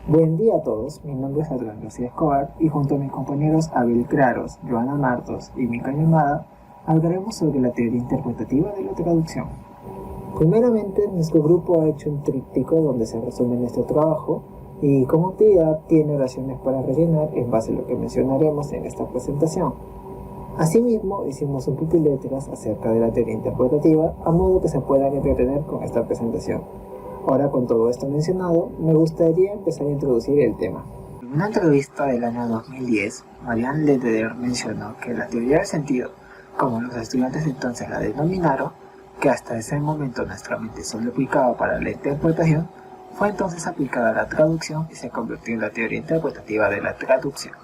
Buen día a todos, mi nombre es Adrián García Escobar y junto a mis compañeros Abel Claros, Joana Martos y Mica Yamada hablaremos sobre la teoría interpretativa de la traducción. Primeramente, nuestro grupo ha hecho un tríptico donde se resume nuestro trabajo y como actividad tiene oraciones para rellenar en base a lo que mencionaremos en esta presentación. Asimismo, hicimos un pupiletras acerca de la teoría interpretativa a modo que se puedan entretener con esta presentación. Ahora, con todo esto mencionado, me gustaría empezar a introducir el tema. En una entrevista del año 2010, Marianne Lederer mencionó que la teoría del sentido, como los estudiantes entonces la denominaron, que hasta ese momento nuestra mente solo aplicaba para la interpretación, fue entonces aplicada a la traducción y se convirtió en la teoría interpretativa de la traducción.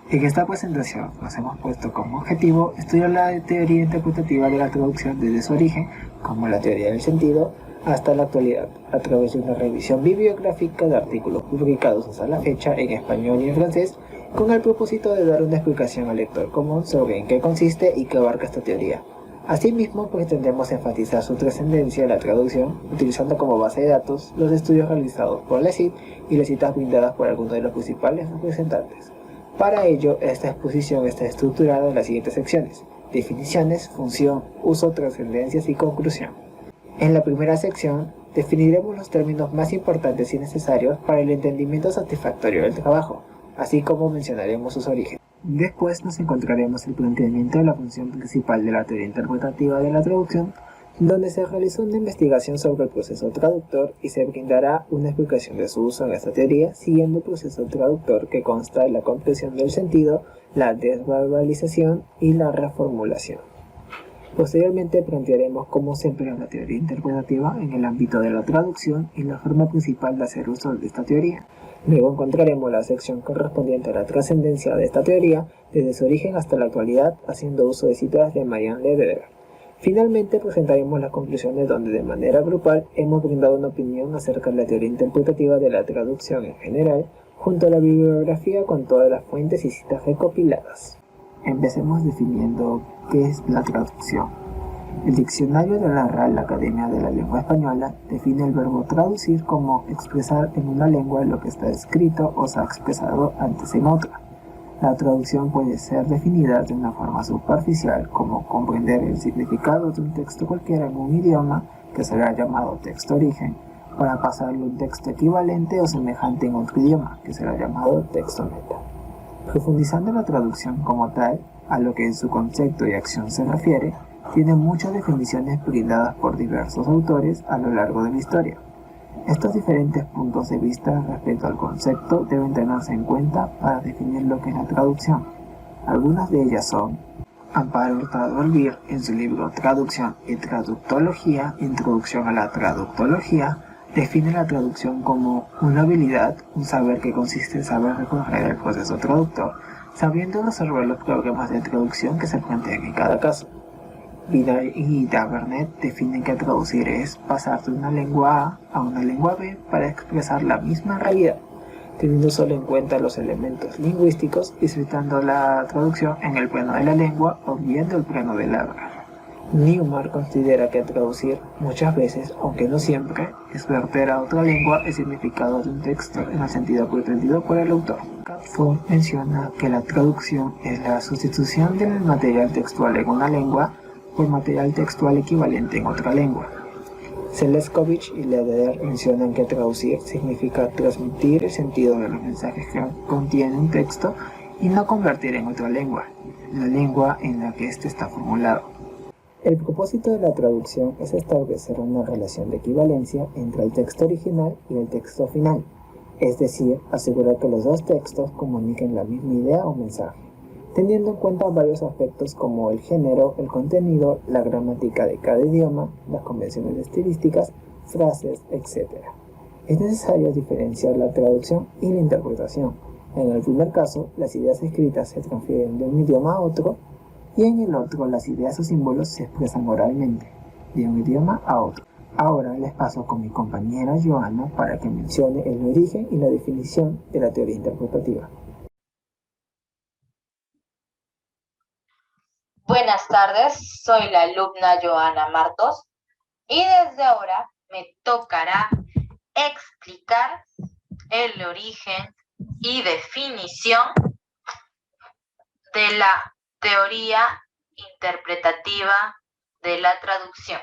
En esta presentación nos hemos puesto como objetivo estudiar la teoría interpretativa de la traducción desde su origen, como la teoría del sentido, hasta la actualidad, a través de una revisión bibliográfica de artículos publicados hasta la fecha en español y en francés, con el propósito de dar una explicación al lector común sobre en qué consiste y qué abarca esta teoría. Asimismo, pretendemos enfatizar su trascendencia en la traducción, utilizando como base de datos los estudios realizados por la CID y las citas brindadas por algunos de los principales representantes. Para ello, esta exposición está estructurada en las siguientes secciones: definiciones, función, uso, trascendencias y conclusión. En la primera sección, definiremos los términos más importantes y necesarios para el entendimiento satisfactorio del trabajo, así como mencionaremos sus orígenes. Después nos encontraremos el planteamiento de la función principal de la teoría interpretativa de la traducción, donde se realizó una investigación sobre el proceso traductor y se brindará una explicación de su uso en esta teoría, siguiendo el proceso traductor que consta de la comprensión del sentido, la desverbalización y la reformulación. Posteriormente plantearemos cómo se emplea la teoría interpretativa en el ámbito de la traducción y la forma principal de hacer uso de esta teoría. Luego encontraremos la sección correspondiente a la trascendencia de esta teoría desde su origen hasta la actualidad, haciendo uso de citas de Marianne Lederer. Finalmente presentaremos las conclusiones donde de manera grupal hemos brindado una opinión acerca de la teoría interpretativa de la traducción en general, junto a la bibliografía con todas las fuentes y citas recopiladas. Empecemos definiendo qué es la traducción. El diccionario de la Real Academia de la Lengua Española define el verbo traducir como expresar en una lengua lo que está escrito o se ha expresado antes en otra. La traducción puede ser definida de una forma superficial como comprender el significado de un texto cualquiera en un idioma, que será llamado texto origen, para pasarle un texto equivalente o semejante en otro idioma, que será llamado texto meta. Profundizando en la traducción como tal, a lo que en su concepto y acción se refiere, tiene muchas definiciones brindadas por diversos autores a lo largo de la historia. Estos diferentes puntos de vista respecto al concepto deben tenerse en cuenta para definir lo que es la traducción. Algunas de ellas son: Amparo Hurtado Olvir, en su libro Traducción y Traductología, Introducción a la Traductología, define la traducción como una habilidad, un saber que consiste en saber recorrer el proceso traductor, sabiendo resolver los problemas de traducción que se plantean en cada caso. Vidal y Tavernet definen que traducir es pasar de una lengua A una lengua B para expresar la misma realidad, teniendo solo en cuenta los elementos lingüísticos y citando la traducción en el plano de la lengua o viendo el plano del habla. Newmark considera que traducir muchas veces, aunque no siempre, es verter a otra lengua el significado de un texto en el sentido pretendido por el autor. Catford menciona que la traducción es la sustitución del material textual en una lengua por material textual equivalente en otra lengua. Seleskovich y Lederer mencionan que traducir significa transmitir el sentido de los mensajes que contiene un texto y no convertir en otra lengua, la lengua en la que éste está formulado. El propósito de la traducción es establecer una relación de equivalencia entre el texto original y el texto final, es decir, asegurar que los dos textos comuniquen la misma idea o mensaje, teniendo en cuenta varios aspectos como el género, el contenido, la gramática de cada idioma, las convenciones estilísticas, frases, etc. Es necesario diferenciar la traducción y la interpretación. En el primer caso, las ideas escritas se transfieren de un idioma a otro, y en el otro, las ideas o símbolos se expresan oralmente, de un idioma a otro. Ahora les paso con mi compañera Joana para que mencione el origen y la definición de la teoría interpretativa. Buenas tardes, soy la alumna Joana Martos y desde ahora me tocará explicar el origen y definición de la teoría interpretativa de la traducción.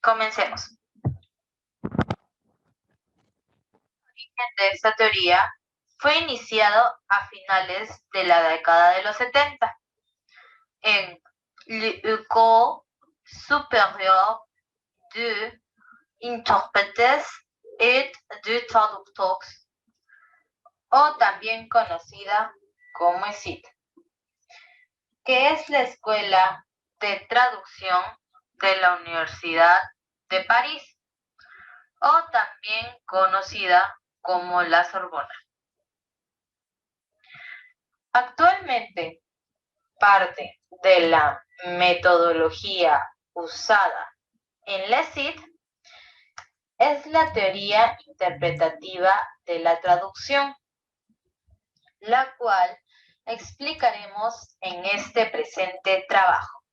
Comencemos. El origen de esta teoría fue iniciado a finales de la década de los 70 en l'École supérieure d'intérprètes et de traducteurs, o también conocida como ESIT, que es la Escuela de Traducción de la Universidad de París, o también conocida como la Sorbona. Actualmente, parte de la metodología usada en la ESIT es la teoría interpretativa de la traducción, la cual explicaremos en este presente trabajo.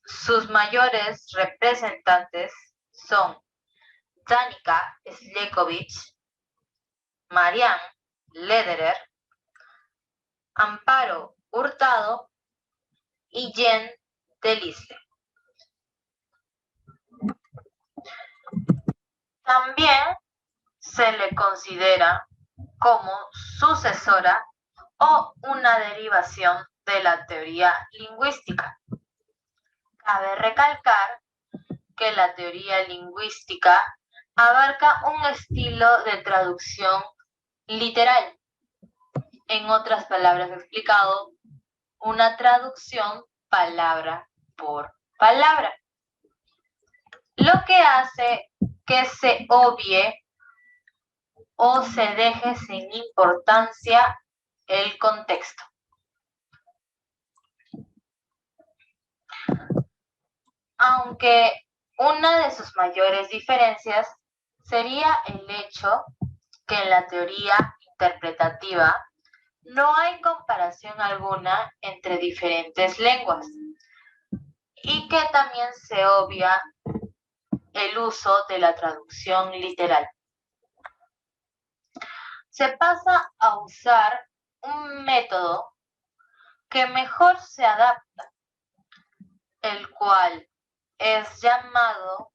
Sus mayores representantes son Danica Slekovic, Marianne Lederer, Amparo Hurtado y Jen Delisle. También se le considera como sucesora o una derivación de la teoría lingüística. Cabe recalcar que la teoría lingüística abarca un estilo de traducción literal. En otras palabras explicado, una traducción palabra por palabra, lo que hace que se obvie o se deje sin importancia el contexto. Aunque una de sus mayores diferencias sería el hecho que en la teoría interpretativa no hay comparación alguna entre diferentes lenguas y que también se obvia el uso de la traducción literal. Se pasa a usar un método que mejor se adapta, el cual es llamado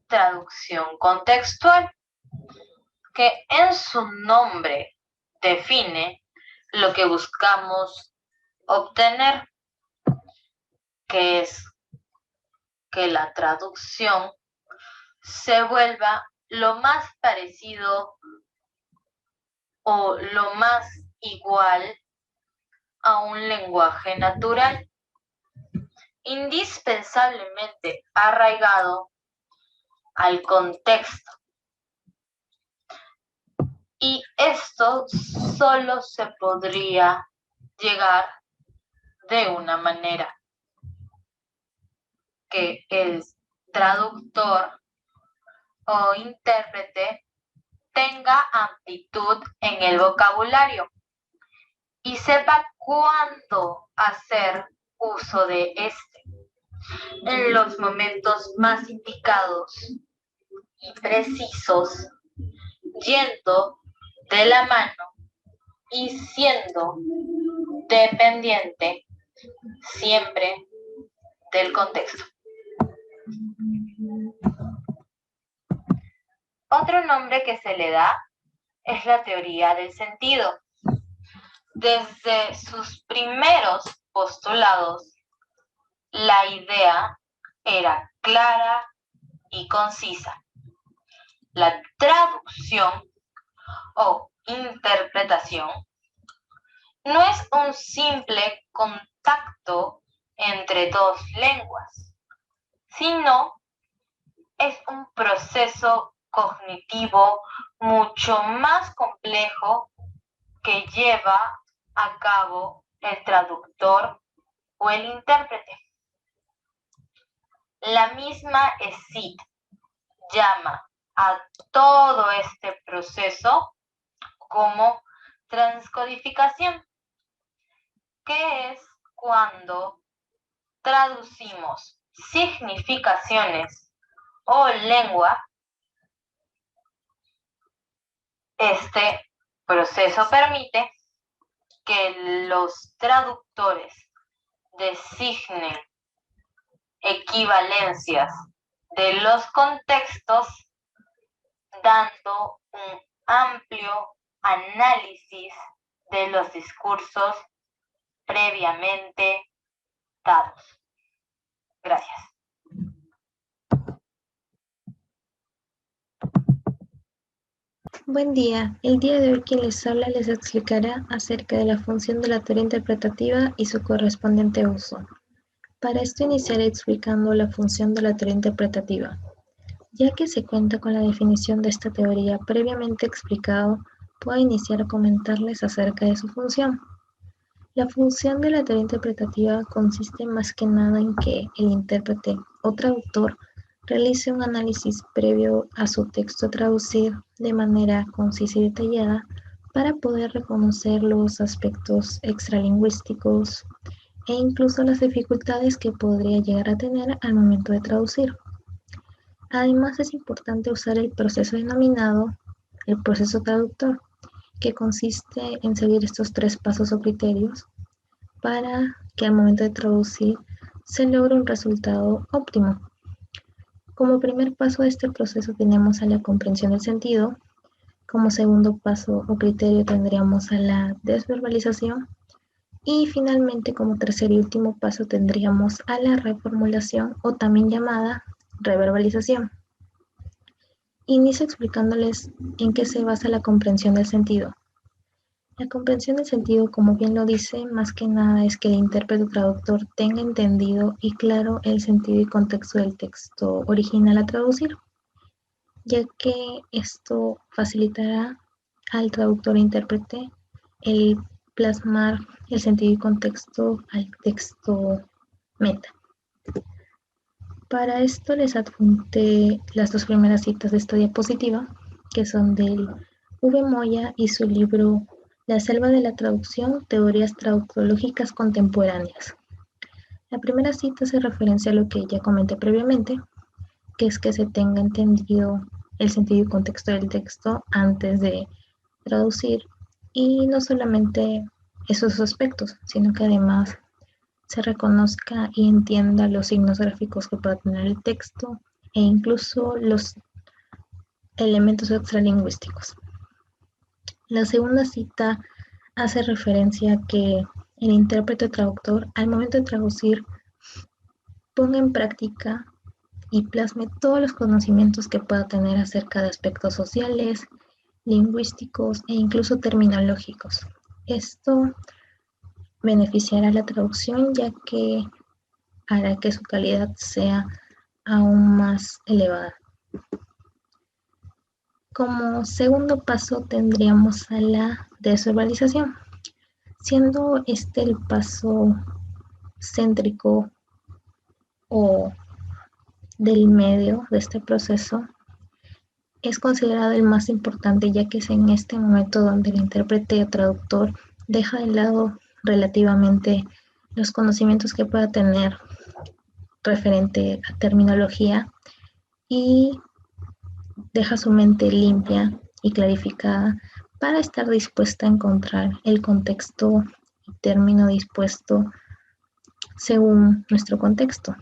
traducción contextual, que en su nombre define lo que buscamos obtener, que es que la traducción se vuelva lo más parecido o lo más igual a un lenguaje natural, indispensablemente arraigado al contexto. Y esto solo se podría llegar de una manera: que el traductor o intérprete tenga amplitud en el vocabulario y sepa cuándo hacer uso de este en los momentos más indicados y precisos, yendo de la mano y siendo dependiente siempre del contexto. Otro nombre que se le da es la teoría del sentido. Desde sus primeros postulados, la idea era clara y concisa. La traducción o interpretación no es un simple contacto entre dos lenguas, sino es un proceso cognitivo mucho más complejo que lleva a cabo el traductor o el intérprete. La misma ESIT llama a todo este proceso como transcodificación, que es cuando traducimos significaciones o lengua Este proceso permite que los traductores designen equivalencias de los contextos, dando un amplio análisis de los discursos previamente dados. Gracias. Buen día. El día de hoy quien les habla les explicará acerca de la función de la teoría interpretativa y su correspondiente uso. Para esto iniciaré explicando la función de la teoría interpretativa. Ya que se cuenta con la definición de esta teoría previamente explicado, puedo iniciar a comentarles acerca de su función. La función de la teoría interpretativa consiste más que nada en que el intérprete o traductor realice un análisis previo a su texto a traducir de manera concisa y detallada para poder reconocer los aspectos extralingüísticos e incluso las dificultades que podría llegar a tener al momento de traducir. Además, es importante usar el proceso denominado el proceso traductor, que consiste en seguir estos 3 pasos o criterios para que al momento de traducir se logre un resultado óptimo. Como primer paso de este proceso tenemos a la comprensión del sentido. Como segundo paso o criterio tendríamos a la desverbalización. Y finalmente, como tercer y último paso, tendríamos a la reformulación o también llamada reverbalización. Inicio explicándoles en qué se basa la comprensión del sentido. La comprensión del sentido, como bien lo dice, más que nada es que el intérprete o traductor tenga entendido y claro el sentido y contexto del texto original a traducir, ya que esto facilitará al traductor e intérprete el plasmar el sentido y contexto al texto meta. Para esto les adjunté las 2 primeras citas de esta diapositiva, que son del V. Moya y su libro La selva de la traducción, teorías traductológicas contemporáneas. La primera cita hace referencia a lo que ya comenté previamente, que es que se tenga entendido el sentido y contexto del texto antes de traducir, y no solamente esos aspectos, sino que además se reconozca y entienda los signos gráficos que pueda tener el texto e incluso los elementos extralingüísticos. La segunda cita hace referencia a que el intérprete o traductor, al momento de traducir, ponga en práctica y plasme todos los conocimientos que pueda tener acerca de aspectos sociales, lingüísticos e incluso terminológicos. Esto beneficiará la traducción, ya que hará que su calidad sea aún más elevada. Como segundo paso tendríamos a la desverbalización, siendo este el paso céntrico o del medio de este proceso. Es considerado el más importante, ya que es en este momento donde el intérprete o traductor deja de lado relativamente los conocimientos que pueda tener referente a terminología y deja su mente limpia y clarificada para estar dispuesta a encontrar el contexto y término dispuesto según nuestro contexto.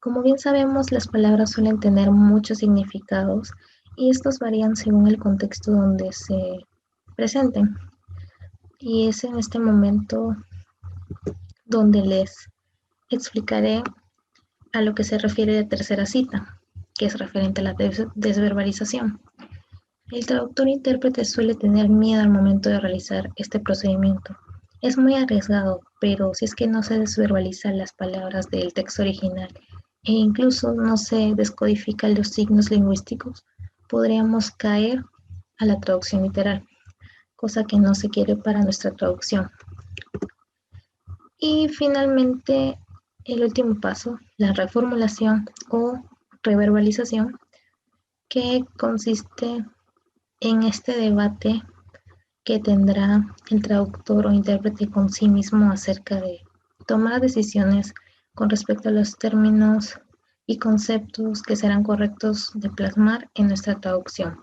Como bien sabemos, las palabras suelen tener muchos significados y estos varían según el contexto donde se presenten. Y es en este momento donde les explicaré a lo que se refiere la tercera cita, que es referente a la desverbalización. El traductor e intérprete suele tener miedo al momento de realizar este procedimiento. Es muy arriesgado, pero si es que no se desverbalizan las palabras del texto original e incluso no se descodifican los signos lingüísticos, podríamos caer a la traducción literal, cosa que no se quiere para nuestra traducción. Y finalmente, el último paso, la reformulación o reverbalización, que consiste en este debate que tendrá el traductor o intérprete con sí mismo acerca de tomar decisiones con respecto a los términos y conceptos que serán correctos de plasmar en nuestra traducción.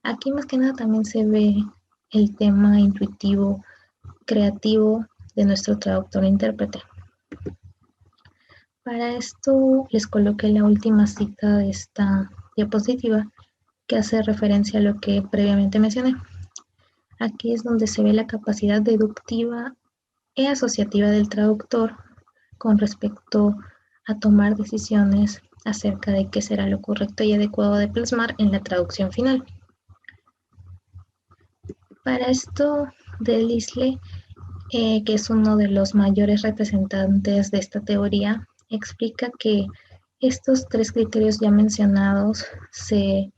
Aquí más que nada también se ve el tema intuitivo, creativo de nuestro traductor e intérprete. Para esto les coloqué la última cita de esta diapositiva que hace referencia a lo que previamente mencioné. Aquí es donde se ve la capacidad deductiva e asociativa del traductor con respecto a tomar decisiones acerca de qué será lo correcto y adecuado de plasmar en la traducción final. Para esto, Delisle, que es uno de los mayores representantes de esta teoría, explica que estos tres criterios ya mencionados se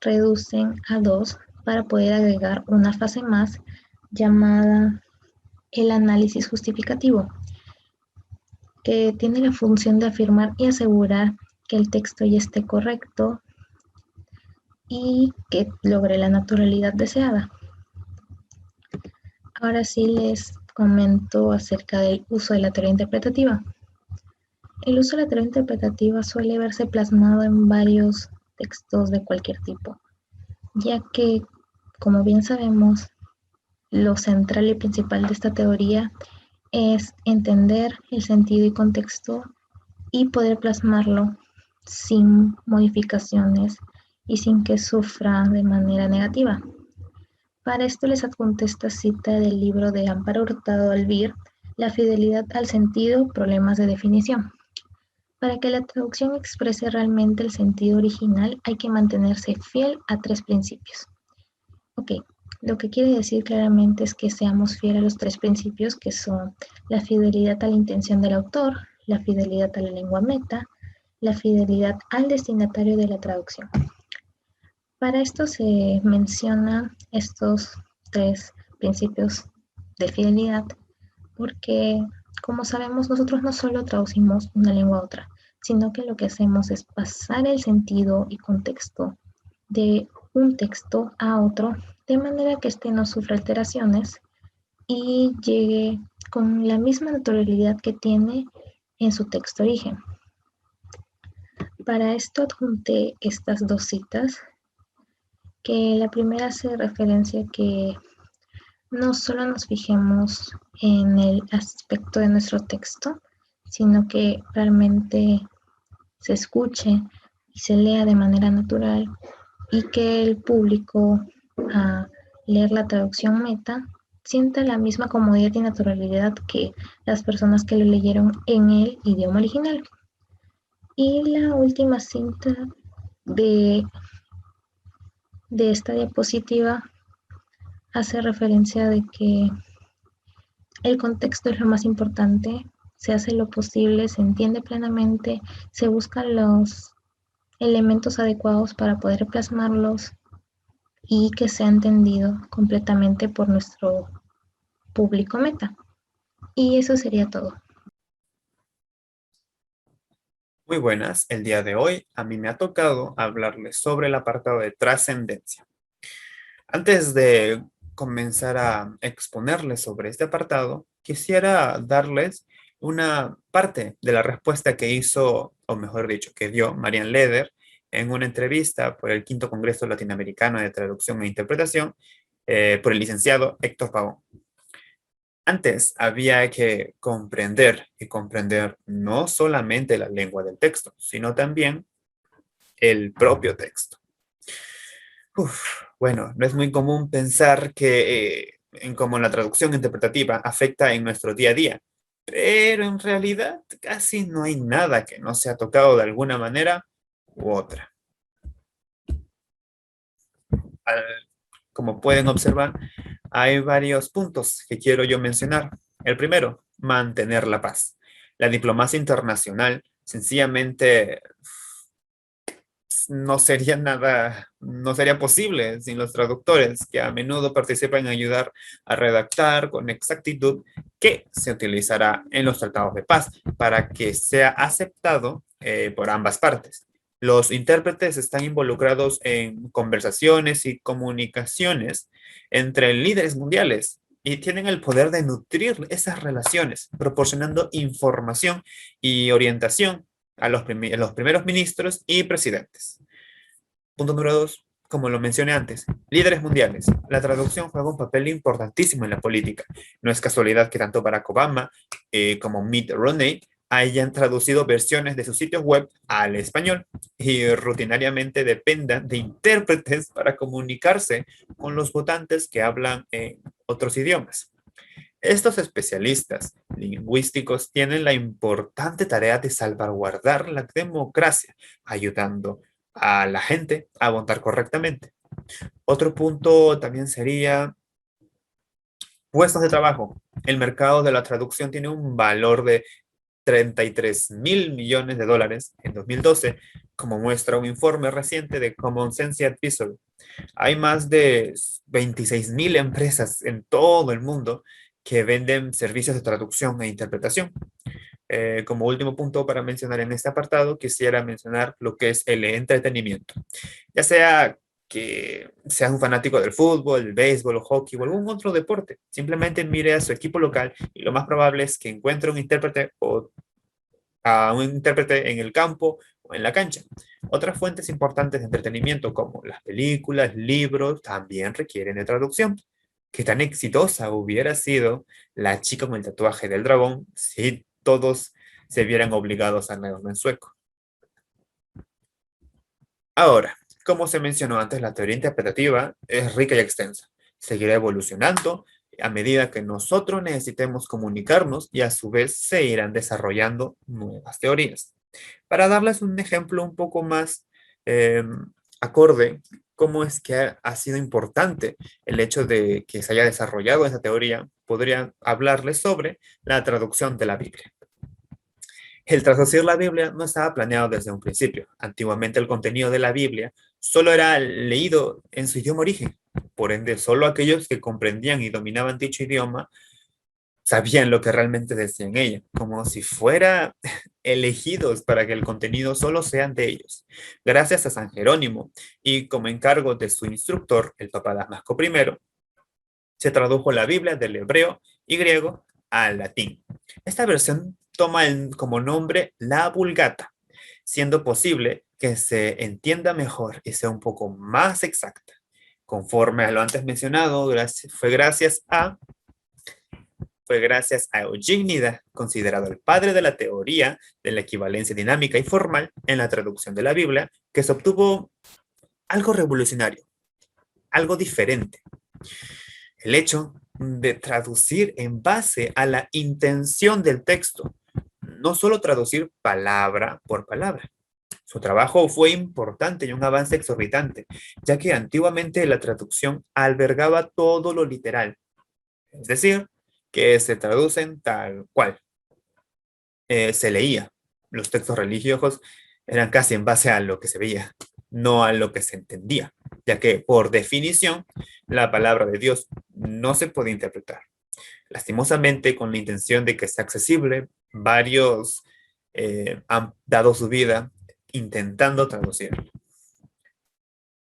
reducen a dos para poder agregar una fase más llamada el análisis justificativo, que tiene la función de afirmar y asegurar que el texto ya esté correcto y que logre la naturalidad deseada. Ahora sí les comento acerca del uso de la teoría interpretativa. El uso de la teoría interpretativa suele verse plasmado en varios textos de cualquier tipo, ya que, como bien sabemos, lo central y principal de esta teoría es entender el sentido y contexto y poder plasmarlo sin modificaciones y sin que sufra de manera negativa. Para esto les adjunté esta cita del libro de Amparo Hurtado Albir, La fidelidad al sentido, problemas de definición. Para que la traducción exprese realmente el sentido original, hay que mantenerse fiel a tres principios. Ok, lo que quiere decir claramente es que seamos fieles a los tres principios, que son la fidelidad a la intención del autor, la fidelidad a la lengua meta, la fidelidad al destinatario de la traducción. Para esto se mencionan estos tres principios de fidelidad porque, como sabemos, nosotros no solo traducimos una lengua a otra, sino que lo que hacemos es pasar el sentido y contexto de un texto a otro, de manera que éste no sufra alteraciones y llegue con la misma naturalidad que tiene en su texto origen. Para esto adjunté estas dos citas, que la primera hace referencia a que no solo nos fijemos en el aspecto de nuestro texto, sino que realmente se escuche y se lea de manera natural y que el público a leer la traducción meta sienta la misma comodidad y naturalidad que las personas que lo leyeron en el idioma original. Y la última cinta de esta diapositiva hace referencia de que el contexto es lo más importante, se hace lo posible, se entiende plenamente, se buscan los elementos adecuados para poder plasmarlos y que sea entendido completamente por nuestro público meta. Y eso sería todo. Muy buenas, el día de hoy a mí me ha tocado hablarles sobre el apartado de trascendencia. Antes de comenzar a exponerles sobre este apartado, quisiera darles una parte de la respuesta que hizo, o mejor dicho, que dio Marian Leder en una entrevista por el Quinto Congreso Latinoamericano de Traducción e Interpretación por el licenciado Héctor Pavón. Antes había que comprender y comprender no solamente la lengua del texto, sino también el propio texto. Bueno, no es muy común pensar que en cómo la traducción interpretativa afecta en nuestro día a día, pero en realidad casi no hay nada que no se ha tocado de alguna manera u otra. Como pueden observar, hay varios puntos que quiero yo mencionar. El primero, mantener la paz. La diplomacia internacional sencillamente no sería posible sin los traductores, que a menudo participan en ayudar a redactar con exactitud qué se utilizará en los tratados de paz para que sea aceptado por ambas partes. Los intérpretes están involucrados en conversaciones y comunicaciones entre líderes mundiales y tienen el poder de nutrir esas relaciones, proporcionando información y orientación a los primeros ministros y presidentes. Punto número 2. como lo mencioné antes, líderes mundiales. La traducción juega un papel importantísimo en la política. No es casualidad que tanto Barack Obama como Mitt Romney hayan traducido versiones de sus sitios web al español y rutinariamente dependan de intérpretes para comunicarse con los votantes que hablan en otros idiomas. Estos especialistas lingüísticos tienen la importante tarea de salvaguardar la democracia, ayudando a la gente a votar correctamente. Otro punto también sería puestos de trabajo. El mercado de la traducción tiene un valor de 33 mil millones de dólares en 2012, como muestra un informe reciente de Common Sense Advisory. Hay más de 26 mil empresas en todo el mundo que venden servicios de traducción e interpretación. Como último punto para mencionar en este apartado, quisiera mencionar lo que es el entretenimiento. Ya sea que seas un fanático del fútbol, el béisbol, o hockey o algún otro deporte, simplemente mire a su equipo local y lo más probable es que encuentre un intérprete o a un intérprete en el campo o en la cancha. Otras fuentes importantes de entretenimiento como las películas, libros, también requieren de traducción. ¿Qué tan exitosa hubiera sido La chica con el tatuaje del dragón si todos se vieran obligados a leerlo en sueco? Ahora, como se mencionó antes, la teoría interpretativa es rica y extensa. Seguirá evolucionando a medida que nosotros necesitemos comunicarnos y a su vez se irán desarrollando nuevas teorías. Para darles un ejemplo un poco más eh, acorde, cómo es que ha sido importante el hecho de que se haya desarrollado esa teoría, podría hablarles sobre la traducción de la Biblia. El traducir la Biblia no estaba planeado desde un principio. Antiguamente el contenido de la Biblia solo era leído en su idioma origen. Por ende, solo aquellos que comprendían y dominaban dicho idioma sabían lo que realmente decía en ella, como si fuera elegidos para que el contenido solo sean de ellos. Gracias a San Jerónimo y como encargo de su instructor, el Papa Damasco I, se tradujo la Biblia del hebreo y griego al latín. Esta versión toma como nombre la Vulgata, siendo posible que se entienda mejor y sea un poco más exacta. Conforme a lo antes mencionado, fue gracias a Eugénida, considerado el padre de la teoría de la equivalencia dinámica y formal en la traducción de la Biblia, que se obtuvo algo revolucionario, algo diferente. El hecho de traducir en base a la intención del texto, no solo traducir palabra por palabra. Su trabajo fue importante y un avance exorbitante, ya que antiguamente la traducción albergaba todo lo literal, es decir, que se traducen tal cual se leía. Los textos religiosos eran casi en base a lo que se veía, no a lo que se entendía, ya que por definición la palabra de Dios no se puede interpretar. Lastimosamente, con la intención de que sea accesible, varios han dado su vida intentando traducirlo.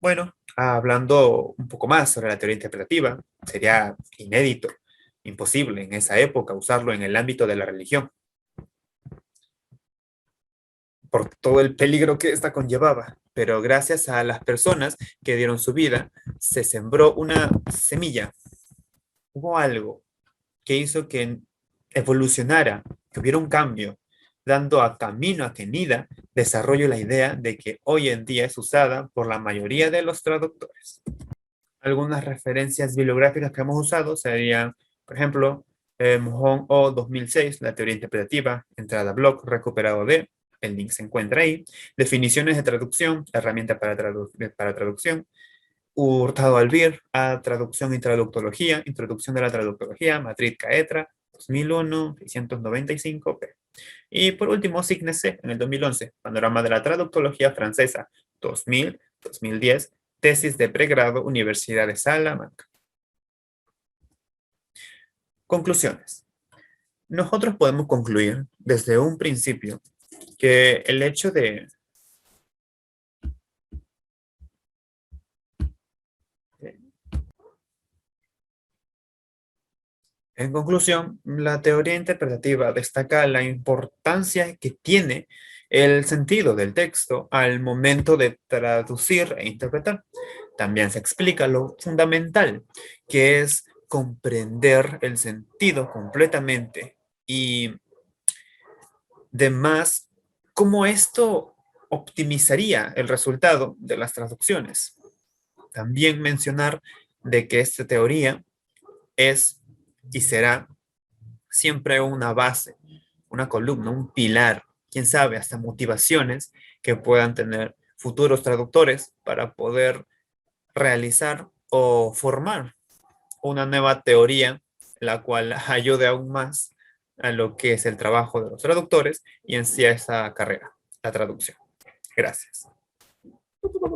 Bueno, hablando un poco más sobre la teoría interpretativa, sería inédito, imposible en esa época usarlo en el ámbito de la religión, por todo el peligro que esta conllevaba. Pero gracias a las personas que dieron su vida, se sembró una semilla. Hubo algo que hizo que evolucionara, que hubiera un cambio, dando a camino a que NIDA desarrolle la idea de que hoy en día es usada por la mayoría de los traductores. Algunas referencias bibliográficas que hemos usado serían, por ejemplo, Mohon O 2006, la teoría interpretativa, entrada blog recuperado de, el link se encuentra ahí, definiciones de traducción, herramienta para traducción, Hurtado Albir, a traducción y traductología, introducción de la traductología, Madrid Caetra, 2001, 695p. Y por último, Signese, en el 2011, Panorama de la Traductología Francesa, 2000-2010, tesis de pregrado, Universidad de Salamanca. Conclusiones. Nosotros podemos concluir desde un principio que el hecho de En conclusión, la teoría interpretativa destaca la importancia que tiene el sentido del texto al momento de traducir e interpretar. También se explica lo fundamental, que es comprender el sentido completamente y demás, cómo esto optimizaría el resultado de las traducciones. También mencionar de que esta teoría es y será siempre una base, una columna, un pilar, quién sabe, hasta motivaciones que puedan tener futuros traductores para poder realizar o formar una nueva teoría, la cual ayude aún más a lo que es el trabajo de los traductores y en sí a esa carrera, la traducción. Gracias.